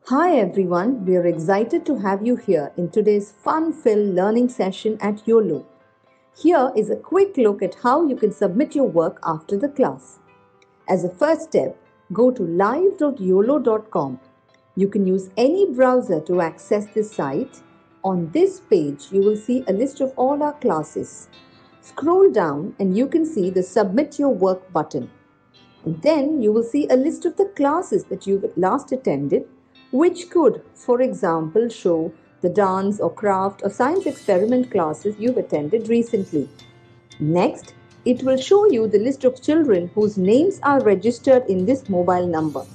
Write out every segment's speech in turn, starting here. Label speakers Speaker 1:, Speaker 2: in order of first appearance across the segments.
Speaker 1: Hi everyone, we are excited to have you here in today's fun-filled learning session at Uolo. Here is a quick look at how you can submit your work after the class. As a first step, go to live.uolo.com. You can use any browser to access this site. On this page, you will see a list of all our classes. Scroll down and you can see the Submit Your Work button. And then you will see a list of the classes that you've last attended, which could, for example, show the dance or craft or science experiment classes you've attended recently. Next, it will show you the list of children whose names are registered in this mobile number.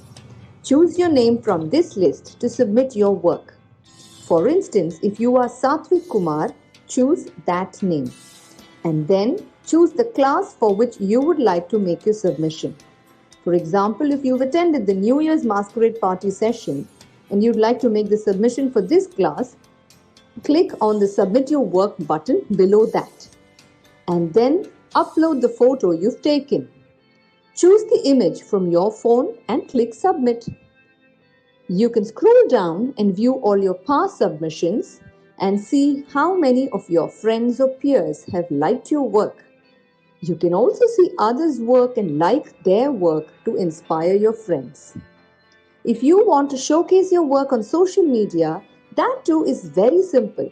Speaker 1: Choose your name from this list to submit your work. For instance, if you are Satvik Kumar, choose that name. And then choose the class for which you would like to make your submission. For example, if you've attended the New Year's Masquerade Party session and you'd like to make the submission for this class, click on the Submit Your Work button below that. And then upload the photo you've taken. Choose the image from your phone and click Submit. You can scroll down and view all your past submissions and see how many of your friends or peers have liked your work. You can also see others' work and like their work to inspire your friends. If you want to showcase your work on social media, that too is very simple.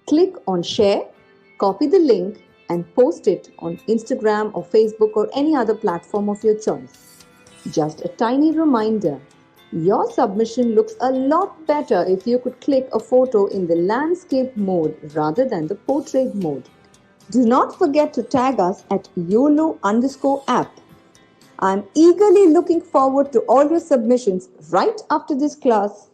Speaker 1: Click on Share, copy the link, and post it on Instagram or Facebook or any other platform of your choice. Just a tiny reminder, your submission looks a lot better if you could click a photo in the landscape mode rather than the portrait mode. Do not forget to tag us at YOLO_app. I'm eagerly looking forward to all your submissions right after this class.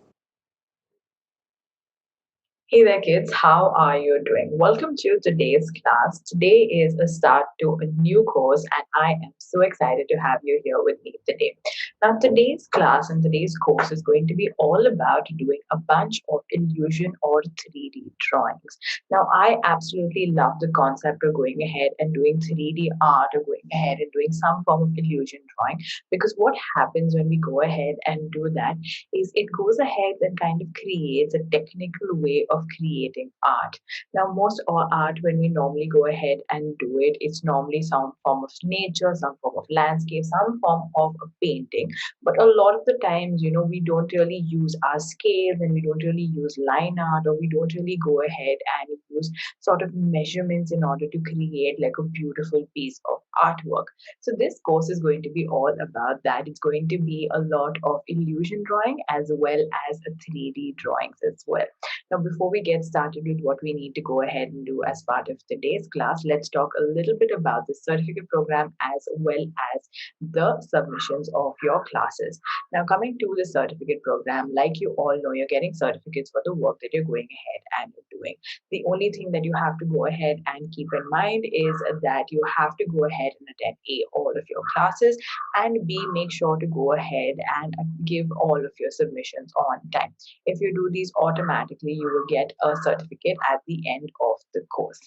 Speaker 2: Hey there, kids. How are you doing? Welcome to today's class. Today is a start to a new course, and I am so excited to have you here with me today. Now, today's class and today's course is going to be all about doing a bunch of illusion or 3D drawings. Now, I absolutely love the concept of going ahead and doing 3D art or going ahead and doing some form of illusion drawing, because what happens when we go ahead and do that is it goes ahead and kind of creates a technical way of creating art. Now, most of our art, when we normally go ahead and do it, it's normally some form of nature, some form of landscape, some form of a painting. But a lot of the times, we don't really use our scales and we don't really use line art, or we don't really go ahead and use sort of measurements in order to create like a beautiful piece of artwork. So this course is going to be all about that. It's going to be a lot of illusion drawing as well as a 3D drawings as well. Now, before we get started with what we need to go ahead and do as part of today's class, let's talk a little bit about the certificate program as well as the submissions of your classes. Now, coming to the certificate program, like you all know, you're getting certificates for the work that you're going ahead and doing. The only thing that you have to go ahead and keep in mind is that you have to go ahead and attend all of your classes, and B, make sure to go ahead and give all of your submissions on time. If you do these automatically, you will get a certificate at the end of the course.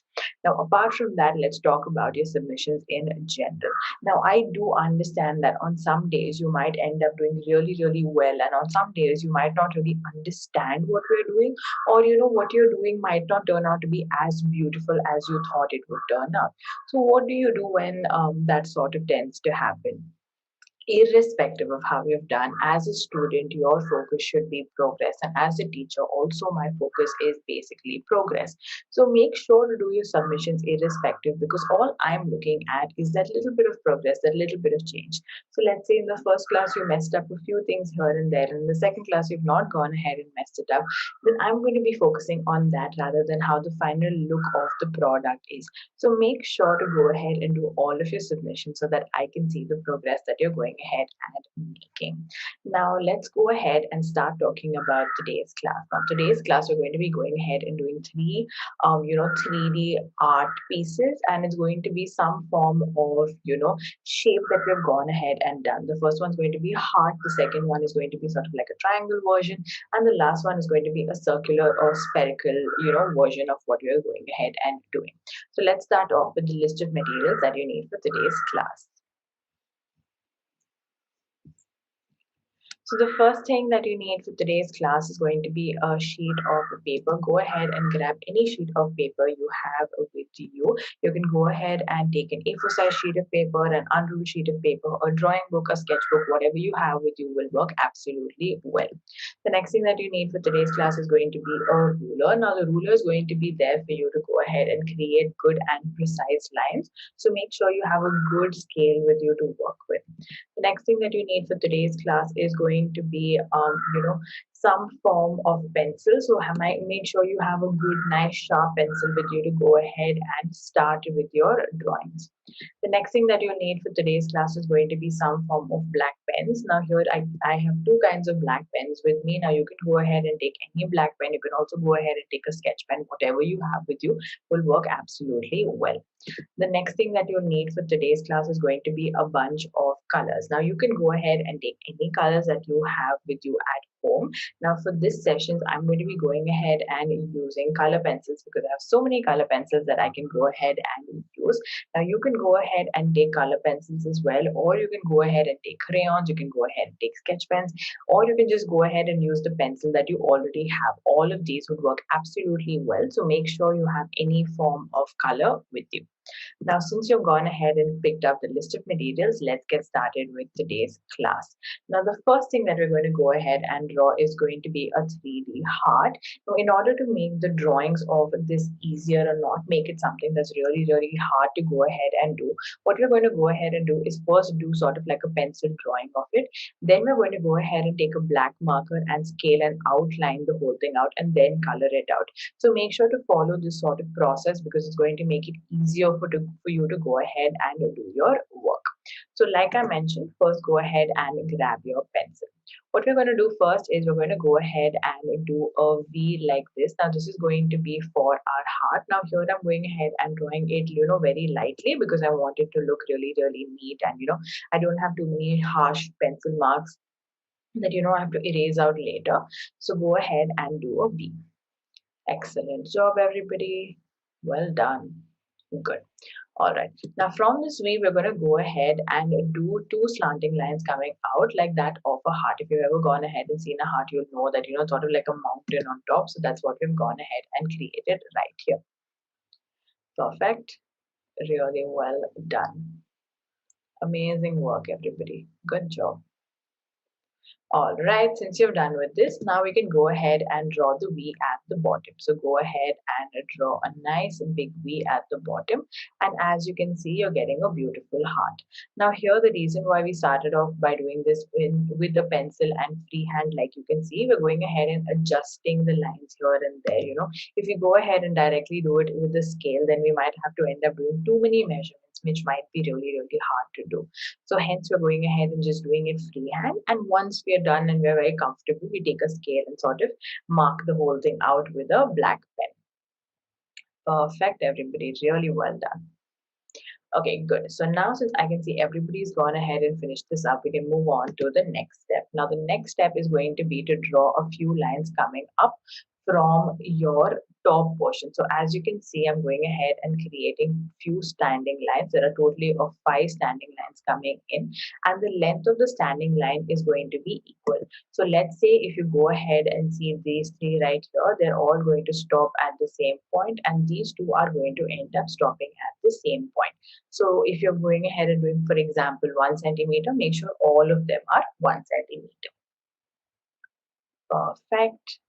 Speaker 2: Now, apart from that, let's talk about your submissions in general. Now, I do understand that on some days you might end up doing really, really well, and on some days you might not really understand what we're doing, or what you're doing might not turn out to be as beautiful as you thought it would turn out. So, what do you do when that sort of tends to happen? Irrespective of how you've done, as a student, your focus should be progress. And as a teacher, also, my focus is basically progress. So make sure to do your submissions irrespective, because all I'm looking at is that little bit of progress, that little bit of change. So let's say in the first class you messed up a few things here and there, and in the second class you've not gone ahead and messed it up, then I'm going to be focusing on that rather than how the final look of the product is. So make sure to go ahead and do all of your submissions so that I can see the progress that you're going ahead and making. Now let's go ahead and start talking about today's class. Now today's class we're going to be going ahead and doing 3D art pieces, and it's going to be some form of shape that we've gone ahead and done. The first one's going to be a heart, the second one is going to be sort of like a triangle version, and the last one is going to be a circular or spherical version of what you're going ahead and doing. So let's start off with the list of materials that you need for today's class. So the first thing that you need for today's class is going to be a sheet of paper. Go ahead and grab any sheet of paper you have with you. You can go ahead and take an A4 size sheet of paper, an unruled sheet of paper, a drawing book, a sketchbook, whatever you have with you will work absolutely well. The next thing that you need for today's class is going to be a ruler. Now the ruler is going to be there for you to go ahead and create good and precise lines. So make sure you have a good scale with you to work with. The next thing that you need for today's class is going to be, some form of pencil. So make sure you have a good, nice, sharp pencil with you to go ahead and start with your drawings. The next thing that you'll need for today's class is going to be some form of black pens. Now here I have two kinds of black pens with me. Now you can go ahead and take any black pen. You can also go ahead and take a sketch pen. Whatever you have with you will work absolutely well. The next thing that you'll need for today's class is going to be a bunch of colors. Now you can go ahead and take any colors that you have with you at home. Now for this sessions, I'm going to be going ahead and using color pencils because I have so many color pencils that I can go ahead and use. Now you can go ahead and take color pencils as well, or you can go ahead and take crayons, you can go ahead and take sketch pens, or you can just go ahead and use the pencil that you already have. All of these would work absolutely well. So make sure you have any form of color with you. Now, since you've gone ahead and picked up the list of materials, let's get started with today's class. Now, the first thing that we're going to go ahead and draw is going to be a 3D heart. Now, in order to make the drawings of this easier and not make it something that's really, really hard to go ahead and do, what we're going to go ahead and do is first do sort of like a pencil drawing of it. Then we're going to go ahead and take a black marker and scale and outline the whole thing out and then color it out. So make sure to follow this sort of process because it's going to make it easier for you to go ahead and do your work. So like I mentioned, first go ahead and grab your pencil. What we're going to do first is we're going to go ahead and do a V like this. Now this is going to be for our heart. Now here I'm going ahead and drawing it, very lightly because I want it to look really, really neat and, I don't have too many harsh pencil marks that, I have to erase out later. So go ahead and do a V. Excellent job, everybody. Well done. Good. All right. Now, from this way, we're going to go ahead and do two slanting lines coming out like that of a heart. If you've ever gone ahead and seen a heart, you'll know that, sort of like a mountain on top. So that's what we've gone ahead and created right here. Perfect. Really well done. Amazing work, everybody. Good job. All right, since you're done with this, now we can go ahead and draw the V at the bottom. So go ahead and draw a nice big V at the bottom. And as you can see, you're getting a beautiful heart. Now here, the reason why we started off by doing this with the pencil and freehand, like you can see, we're going ahead and adjusting the lines here and there. If you go ahead and directly do it with the scale, then we might have to end up doing too many measurements, which might be really, really hard to do. So hence we're going ahead and just doing it freehand. And once we are done and we're very comfortable, we take a scale and sort of mark the whole thing out with a black pen. Perfect, everybody. Really well done. Okay, good. So now since I can see everybody's gone ahead and finished this up, we can move on to the next step. Now the next step is going to be to draw a few lines coming up from your top portion. So as you can see, I'm going ahead and creating few standing lines. There are totally of 5 standing lines coming in, and the length of the standing line is going to be equal. So let's say if you go ahead and see these 3 right here, they're all going to stop at the same point, and these 2 are going to end up stopping at the same point. So if you're going ahead and doing, for example, 1 centimeter, make sure all of them are 1 centimeter. Perfect.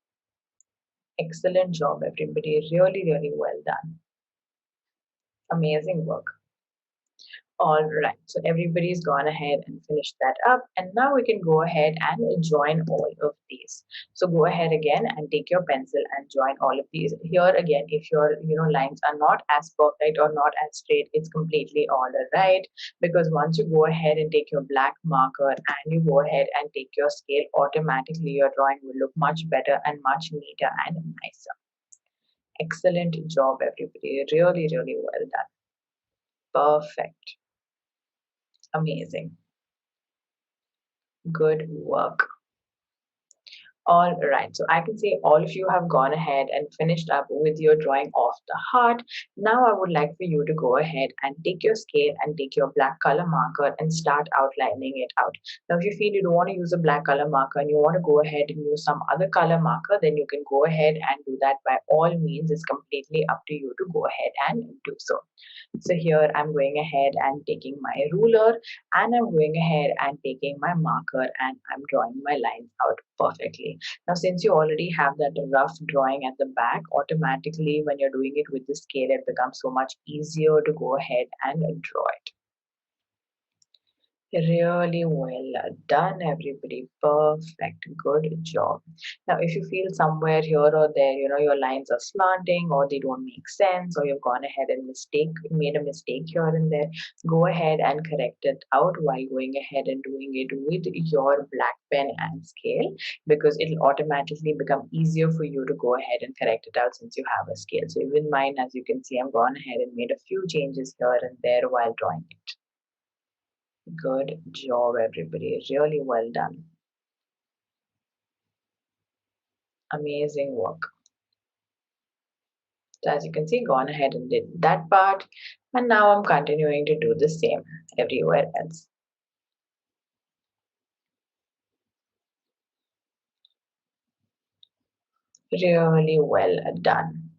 Speaker 2: Excellent job, everybody. Really, really well done. Amazing work. All right, so everybody's gone ahead and finished that up, and now we can go ahead and join all of these. So go ahead again and take your pencil and join all of these. Here again, if your lines are not as perfect or not as straight, it's completely all right, because once you go ahead and take your black marker and you go ahead and take your scale, automatically your drawing will look much better and much neater and nicer. Excellent job, everybody. Really, really well done. Perfect. Amazing. Good work. All right, so I can see all of you have gone ahead and finished up with your drawing of the heart. Now I would like for you to go ahead and take your scale and take your black color marker and start outlining it out. Now, if you feel you don't want to use a black color marker and you want to go ahead and use some other color marker, then you can go ahead and do that by all means. It's completely up to you to go ahead and do so. So here I'm going ahead and taking my ruler and I'm going ahead and taking my marker and I'm drawing my lines out perfectly. Now, since you already have that rough drawing at the back, automatically when you're doing it with the scale, it becomes so much easier to go ahead and draw it. Really well done, everybody. Perfect. Good job. Now, if you feel somewhere here or there, your lines are slanting or they don't make sense, or you've gone ahead and made a mistake here and there, go ahead and correct it out while going ahead and doing it with your black pen and scale, because it'll automatically become easier for you to go ahead and correct it out since you have a scale. So even mine, as you can see, I've gone ahead and made a few changes here and there while drawing it. Good job, everybody. Really well done. Amazing work. So as you can see, gone ahead and did that part. And now I'm continuing to do the same everywhere else. Really well done.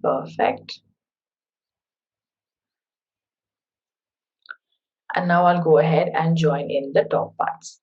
Speaker 2: Perfect. And now I'll go ahead and join in the top parts.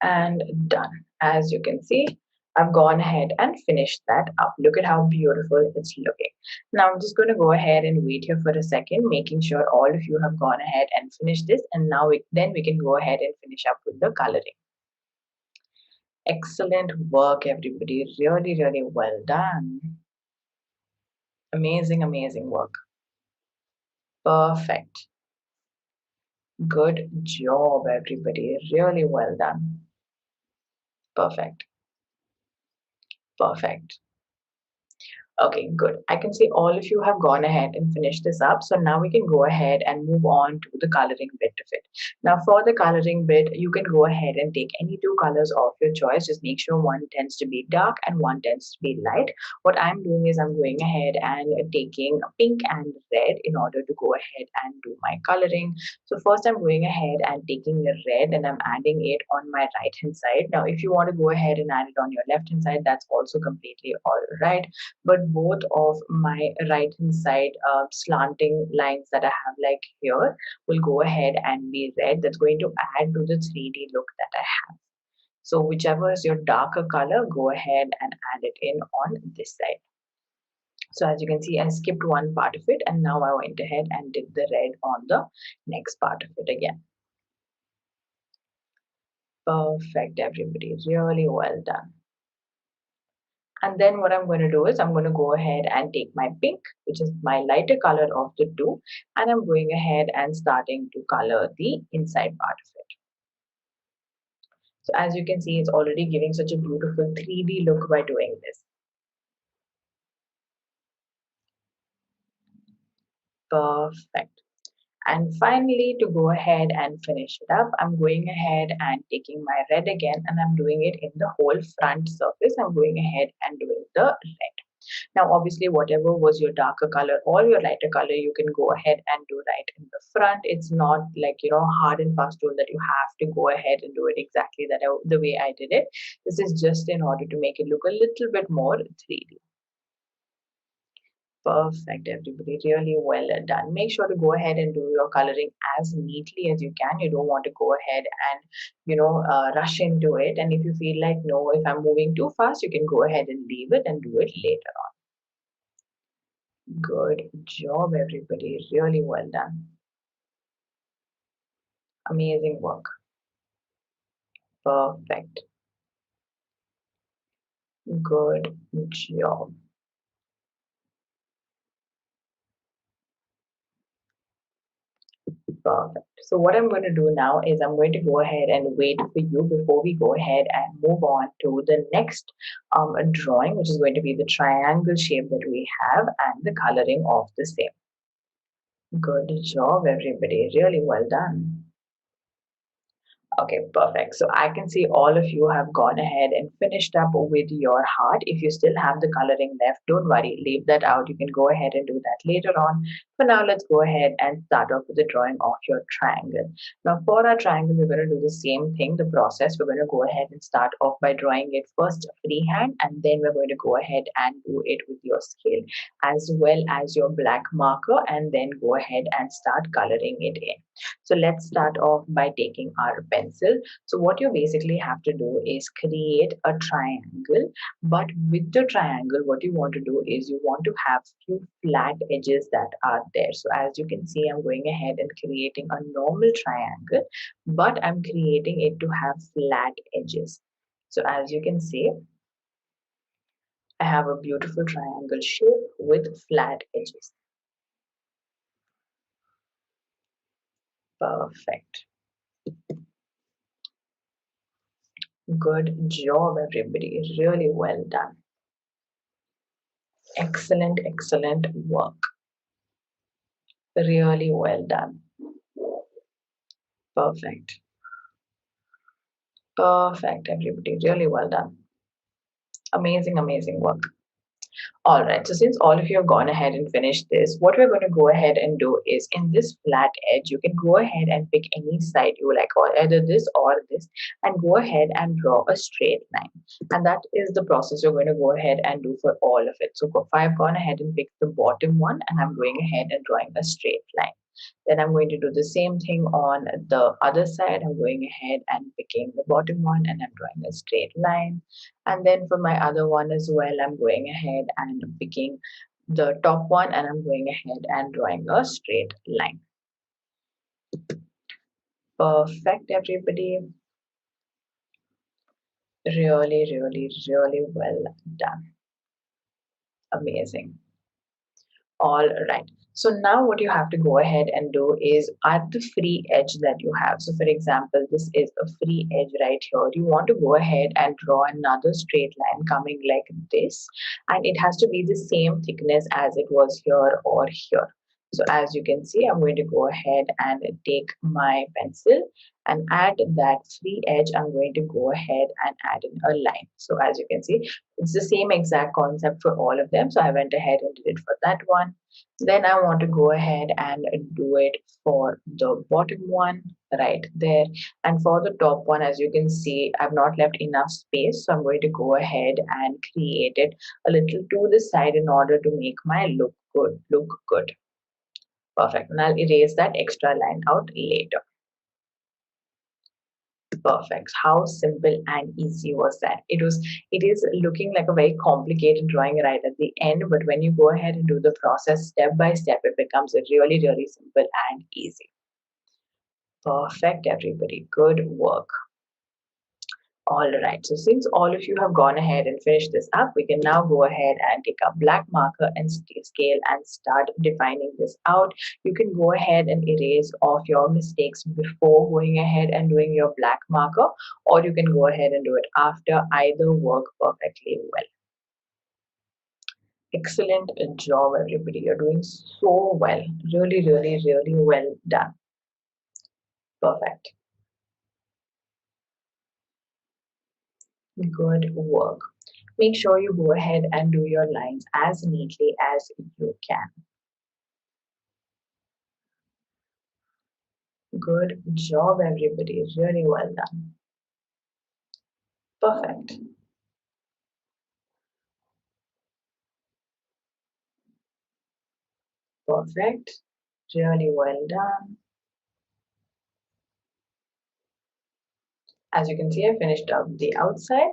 Speaker 2: And done. As you can see, I've gone ahead and finished that up. Look at how beautiful it's looking. Now I'm just going to go ahead and wait here for a second, making sure all of you have gone ahead and finished this. And now then we can go ahead and finish up with the coloring. Excellent work, everybody. Really, really well done. Amazing, amazing work. Perfect. Good job, everybody. Really well done. Perfect. Perfect. Okay, good. I can see all of you have gone ahead and finished this up. So now we can go ahead and move on to the coloring bit of it. Now for the coloring bit, you can go ahead and take any two colors of your choice. Just make sure one tends to be dark and one tends to be light. What I'm doing is I'm going ahead and taking pink and red in order to go ahead and do my coloring. So first I'm going ahead and taking the red and I'm adding it on my right hand side. Now if you want to go ahead and add it on your left hand side, that's also completely all right, but both of my right hand side slanting lines that I have like here will go ahead and be red. That's going to add to the 3D look that I have. So whichever is your darker color, go ahead and add it in on this side. So as you can see, I skipped one part of it and now I went ahead and did the red on the next part of it again. Perfect, everybody. Really well done. And then what I'm going to do is I'm going to go ahead and take my pink, which is my lighter color of the two, and I'm going ahead and starting to color the inside part of it. So as you can see, it's already giving such a beautiful 3D look by doing this. Perfect. And finally, to go ahead and finish it up, I'm going ahead and taking my red again and I'm doing it in the whole front surface. I'm going ahead and doing the red. Now, obviously, whatever was your darker color or your lighter color, you can go ahead and do right in the front. It's not like, hard and fast rule that you have to go ahead and do it exactly the way I did it. This is just in order to make it look a little bit more 3D. Perfect, everybody. Really well done. Make sure to go ahead and do your coloring as neatly as you can. You don't want to go ahead and, rush into it. And if you feel like, no, if I'm moving too fast, you can go ahead and leave it and do it later on. Good job, everybody. Really well done. Amazing work. Perfect. Good job. Perfect. So what I'm going to do now is I'm going to go ahead and wait for you before we go ahead and move on to the next drawing, which is going to be the triangle shape that we have and the coloring of the same. Good job, everybody. Really well done. Okay, perfect. So I can see all of you have gone ahead and finished up with your heart. If you still have the coloring left, don't worry, leave that out. You can go ahead and do that later on. For now, let's go ahead and start off with the drawing of your triangle. Now, for our triangle, we're going to do the same thing, the process. We're going to go ahead and start off by drawing it first freehand, and then we're going to go ahead and do it with your scale as well as your black marker, and then go ahead and start coloring it in. So let's start off by taking our pencil. So what you basically have to do is create a triangle, but with the triangle, what you want to do is you want to have few flat edges that are there. So as you can see, I'm going ahead and creating a normal triangle, but I'm creating it to have flat edges. So as you can see, I have a beautiful triangle shape with flat edges. Perfect. Good job, everybody. Really well done. Excellent, excellent work. Really well done. Perfect. Perfect, everybody. Really well done. Amazing, amazing work. All right, so since all of you have gone ahead and finished this, what we're going to go ahead and do is in this flat edge, you can go ahead and pick any side you like, or either this or this, and go ahead and draw a straight line. And that is the process you're going to go ahead and do for all of it. So if I've gone ahead and picked the bottom one, and I'm going ahead and drawing a straight line. Then I'm going to do the same thing on the other side. I'm going ahead and picking the bottom one and I'm drawing a straight line. And then for my other one as well, I'm going ahead and picking the top one and I'm going ahead and drawing a straight line. Perfect, everybody. Really, really, really well done. Amazing. All right. So now what you have to go ahead and do is at the free edge that you have. So for example, this is a free edge right here. You want to go ahead and draw another straight line coming like this. And it has to be the same thickness as it was here or here. So as you can see, I'm going to go ahead and take my pencil and at that free edge, I'm going to go ahead and add in a line. So as you can see, it's the same exact concept for all of them. So I went ahead and did it for that one. Then I want to go ahead and do it for the bottom one right there. And for the top one, as you can see, I've not left enough space. So I'm going to go ahead and create it a little to the side in order to make my look good. Perfect. And I'll erase that extra line out later. Perfect. How simple and easy was that? It is looking like a very complicated drawing right at the end, but when you go ahead and do the process step by step, it becomes really, really simple and easy. Perfect, everybody. Good work. All right, so since all of you have gone ahead and finished this up, we can now go ahead and take a black marker and scale and start defining this out. You can go ahead and erase off your mistakes before going ahead and doing your black marker, or you can go ahead and do it after. Either work perfectly well. Excellent job, everybody. You're doing so well. Really, really, really well done. Perfect. Good work. Make sure you go ahead and do your lines as neatly as you can. Good job, everybody. Really well done. Perfect. Perfect. Really well done. As you can see, I finished up the outside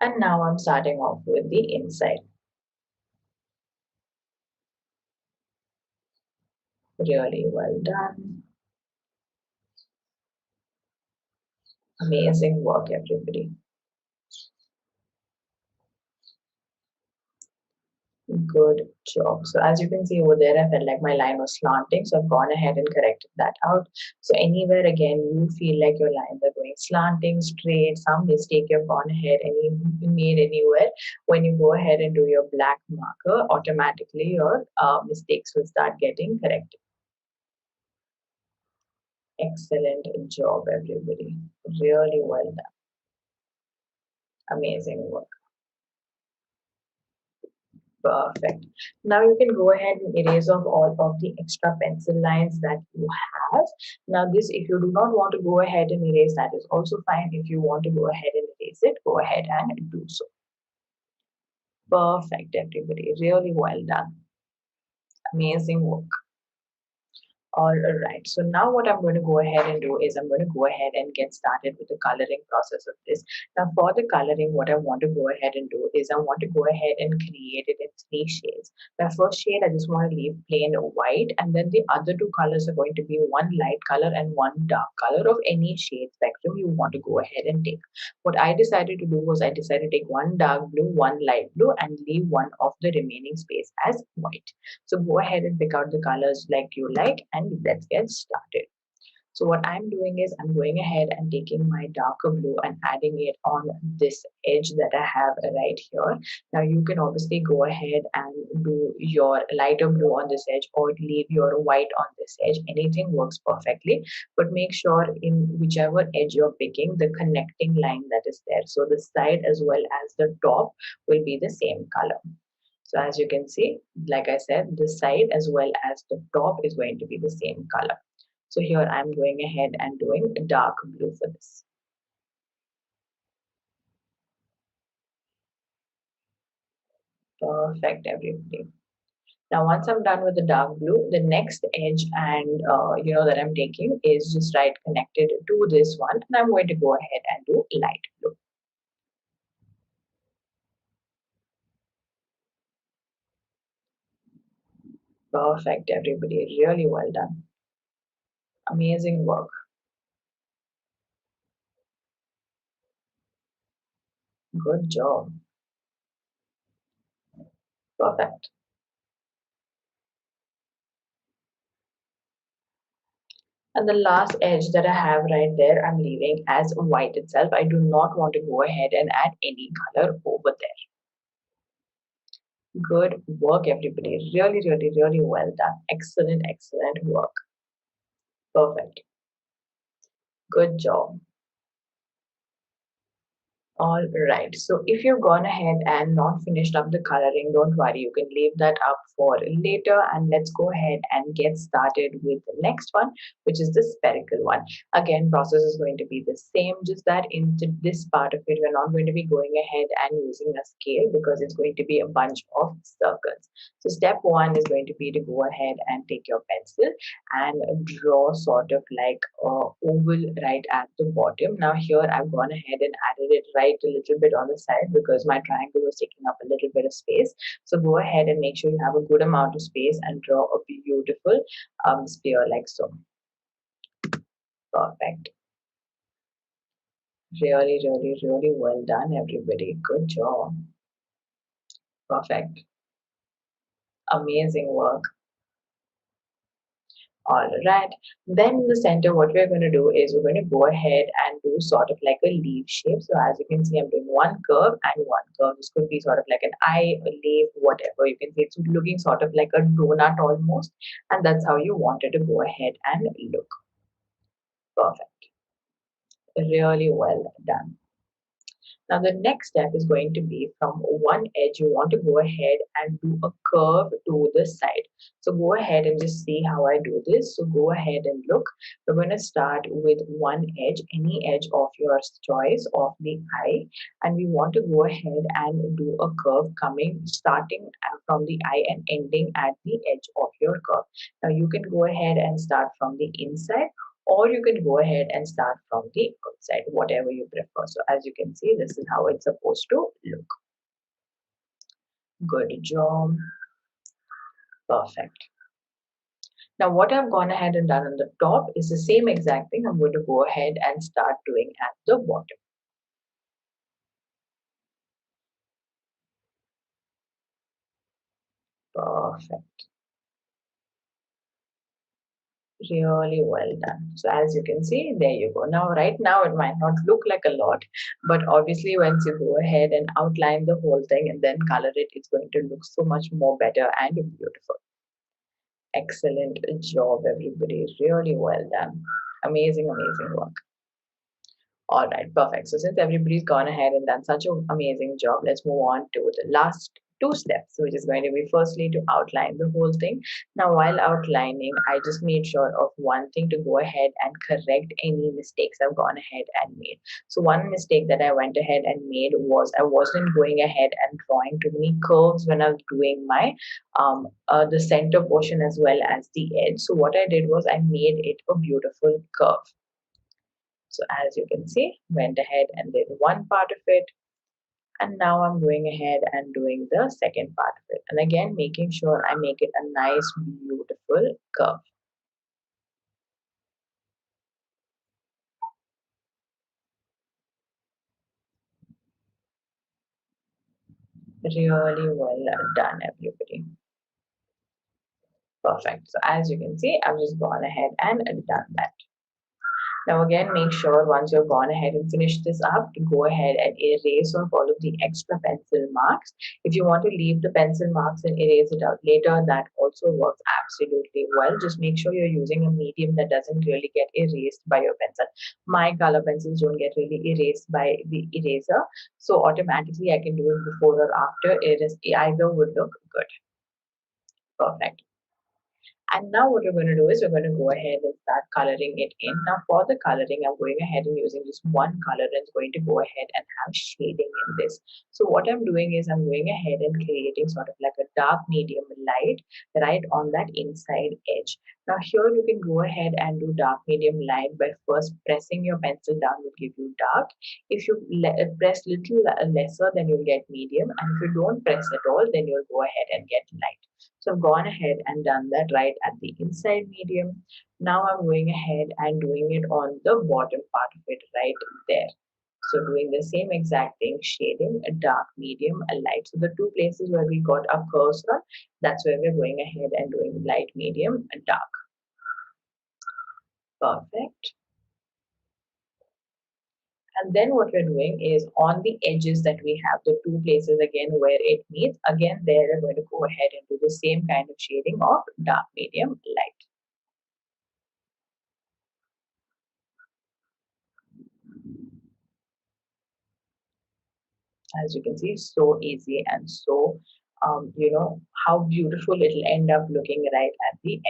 Speaker 2: and now I'm starting off with the inside. Really well done. Amazing work, everybody. Good job. So as you can see over there, I felt like my line was slanting, so I've gone ahead and corrected that out. So anywhere again you feel like your lines are going slanting, straight, some mistake you've gone ahead and you made anywhere, when you go ahead and do your black marker, automatically your mistakes will start getting corrected. Excellent job, everybody. Really well done. Amazing work. Perfect. Now you can go ahead and erase off all of the extra pencil lines that you have. Now this, if you do not want to go ahead and erase, that is also fine. If you want to go ahead and erase it, go ahead and do so. Perfect, everybody. Really well done. Amazing work. All right. So now what I'm going to go ahead and do is I'm going to go ahead and get started with the coloring process of this. Now for the coloring, what I want to go ahead and do is I want to go ahead and create it in three shades. My first shade, I just want to leave plain white, and then the other two colors are going to be one light color and one dark color of any shade spectrum you want to go ahead and take. What I decided to do was I decided to take one dark blue, one light blue, and leave one of the remaining space as white. So go ahead and pick out the colors like you like and let's get started. So what I'm doing is I'm going ahead and taking my darker blue and adding it on this edge that I have right here. Now you can obviously go ahead and do your lighter blue on this edge or leave your white on this edge. Anything works perfectly, but make sure in whichever edge you're picking, the connecting line that is there. So the side as well as the top will be the same color. So as you can see, like I said, the side as well as the top is going to be the same color. So here I'm going ahead and doing dark blue for this. Perfect, everybody. Now once I'm done with the dark blue, the next edge and that I'm taking is just right connected to this one, and I'm going to go ahead and do light blue. Perfect, everybody. Really well done. Amazing work. Good job. Perfect. And the last edge that I have right there, I'm leaving as white itself. I do not want to go ahead and add any color over there. Good work, everybody. Really, really, really well done. Excellent, excellent work. Perfect. Good job. All right. So if you've gone ahead and not finished up the coloring, don't worry. You can leave that up for later. And let's go ahead and get started with the next one, which is the spherical one. Again, process is going to be the same, just that in this part of it, we're not going to be going ahead and using a scale because it's going to be a bunch of circles. So step one is going to be to go ahead and take your pencil and draw sort of like a oval right at the bottom. Now here I've gone ahead and added it right a little bit on the side because my triangle was taking up a little bit of space. So go ahead and make sure you have a good amount of space and draw a beautiful sphere like so. Perfect. Really, really, really well done, everybody. Good job. Perfect. Amazing work. All right. Then in the center, what we're going to do is we're going to go ahead and do sort of like a leaf shape. So as you can see, I'm doing one curve and one curve. This could be sort of like an eye, a leaf, whatever. You can see it's looking sort of like a donut almost. And that's how you wanted to go ahead and look. Perfect. Really well done. Now the next step is going to be from one edge, you want to go ahead and do a curve to the side. So go ahead and just see how I do this. So go ahead and look. We're going to start with one edge, any edge of your choice of the eye. And we want to go ahead and do a curve coming, starting from the eye and ending at the edge of your curve. Now you can go ahead and start from the inside, or you can go ahead and start from the outside, whatever you prefer. So as you can see, this is how it's supposed to look. Good job. Perfect. Now what I've gone ahead and done on the top is the same exact thing. I'm going to go ahead and start doing at the bottom. Perfect. Really well done. So as you can see, there you go. Now, right now, it might not look like a lot, but obviously, once you go ahead and outline the whole thing and then color it, it's going to look so much more better and beautiful. Excellent job, everybody. Really well done. Amazing, amazing work. All right, perfect. So since everybody's gone ahead and done such an amazing job, let's move on to the last two steps, which is going to be firstly to outline the whole thing. Now, while outlining, I just made sure of one thing to go ahead and correct any mistakes I've gone ahead and made. So one mistake that I went ahead and made was I wasn't going ahead and drawing too many curves when I was doing my the center portion as well as the edge. So what I did was I made it a beautiful curve. So as you can see, went ahead and did one part of it. And now I'm going ahead and doing the second part of it. And again, making sure I make it a nice, beautiful curve. Really well done, everybody. Perfect. So as you can see, I've just gone ahead and done that. Now again, make sure once you've gone ahead and finished this up, to go ahead and erase off all of the extra pencil marks. If you want to leave the pencil marks and erase it out later, that also works absolutely well. Just make sure you're using a medium that doesn't really get erased by your pencil. My color pencils don't get really erased by the eraser, so automatically I can do it before or after. It is either would look good. Perfect. And now what we're going to do is we're going to go ahead and start coloring it in. Now for the coloring, I'm going ahead and using just one color and it's going to go ahead and have shading in this. So what I'm doing is I'm going ahead and creating sort of like a dark medium light right on that inside edge. Now here you can go ahead and do dark medium light by first pressing your pencil down will give you dark. If you press little lesser, then you'll get medium. And if you don't press at all, then you'll go ahead and get light. So I've gone ahead and done that right at the inside medium. Now I'm going ahead and doing it on the bottom part of it right there. So doing the same exact thing, shading a dark, medium, a light. So the two places where we got our curves from, that's where we're going ahead and doing light, medium, and dark. Perfect. And then what we're doing is on the edges that we have, the two places again where it meets, again there we're going to go ahead and do the same kind of shading of dark, medium, light. As you can see, so easy and so, how beautiful it'll end up looking right at the end.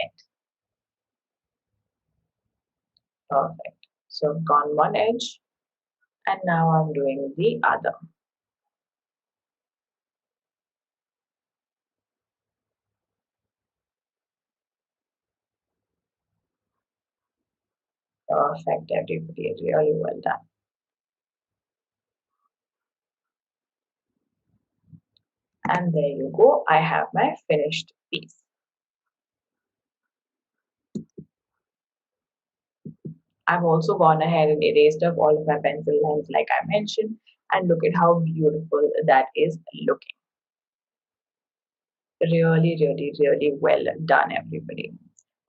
Speaker 2: Perfect. So I've gone one edge and now I'm doing the other. Perfect, everybody, really well done. And there you go, I have my finished piece. I've also gone ahead and erased up all of my pencil lines like I mentioned, and look at how beautiful that is looking. Really, really, really well done, everybody.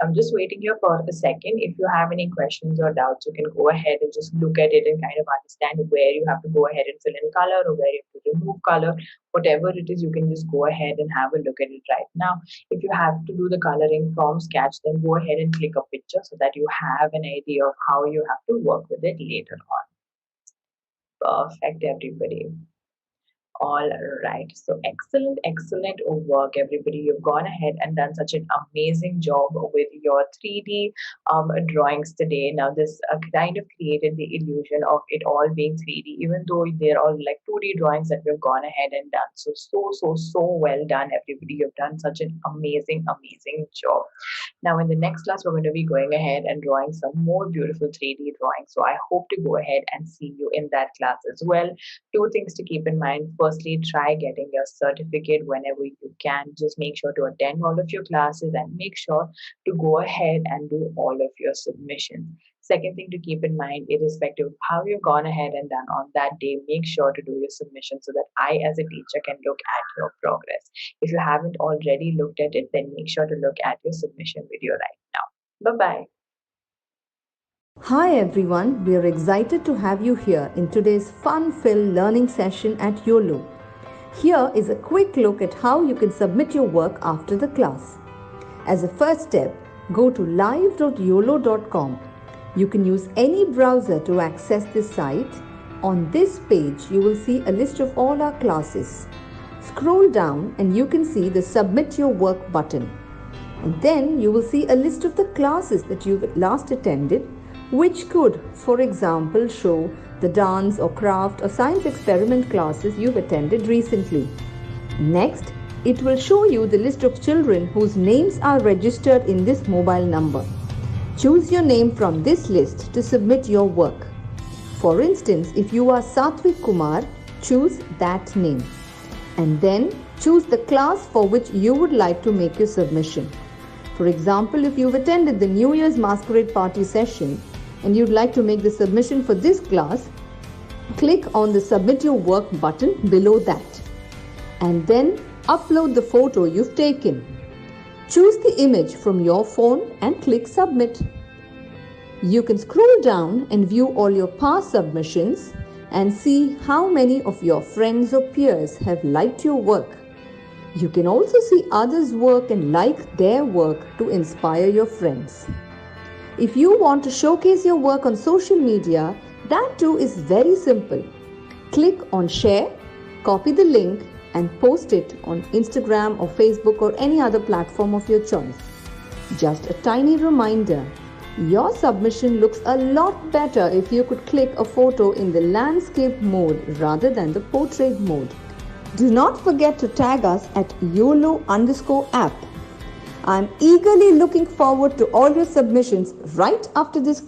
Speaker 2: I'm just waiting here for a second. If you have any questions or doubts, you can go ahead and just look at it and kind of understand where you have to go ahead and fill in color or where you have to remove color. Whatever it is, you can just go ahead and have a look at it right now. If you have to do the coloring from sketch, then go ahead and click a picture so that you have an idea of how you have to work with it later on. Perfect, everybody. All right. So excellent, excellent work, everybody. You've gone ahead and done such an amazing job with your 3D drawings today. Now, this kind of created the illusion of it all being 3D, even though they're all like 2D drawings that we've gone ahead and done. So well done, everybody. You've done such an amazing, amazing job. Now, in the next class, we're going to be going ahead and drawing some more beautiful 3D drawings. So I hope to go ahead and see you in that class as well. Two things to keep in mind. First, firstly try getting your certificate whenever you can. Just make sure to attend all of your classes and make sure to go ahead and do all of your submissions. Second thing to keep in mind, irrespective of how you've gone ahead and done on that day, make sure to do your submission so that I, as a teacher, can look at your progress. If you haven't already looked at it, then make sure to look at your submission video right now. Bye bye.
Speaker 1: Hi everyone, we are excited to have you here in today's fun-filled learning session at Uolo. Here is a quick look at how you can submit your work after the class. As a first step, go to live.uolo.com. You can use any browser to access this site. On this page, you will see a list of all our classes. Scroll down and you can see the Submit Your Work button. And then you will see a list of the classes that you've last attended, which could, for example, show the dance or craft or science experiment classes you've attended recently. Next, it will show you the list of children whose names are registered in this mobile number. Choose your name from this list to submit your work. For instance, if you are Satvik Kumar, choose that name. And then choose the class for which you would like to make your submission. For example, if you've attended the New Year's Masquerade Party session and you'd like to make the submission for this class, click on the Submit Your Work button below that. And then upload the photo you've taken. Choose the image from your phone and click Submit. You can scroll down and view all your past submissions and see how many of your friends or peers have liked your work. You can also see others' work and like their work to inspire your friends. If you want to showcase your work on social media, that too is very simple. Click on Share, copy the link and post it on Instagram or Facebook or any other platform of your choice. Just a tiny reminder, your submission looks a lot better if you could click a photo in the landscape mode rather than the portrait mode. Do not forget to tag us at YOLO_app. I'm eagerly looking forward to all your submissions right after this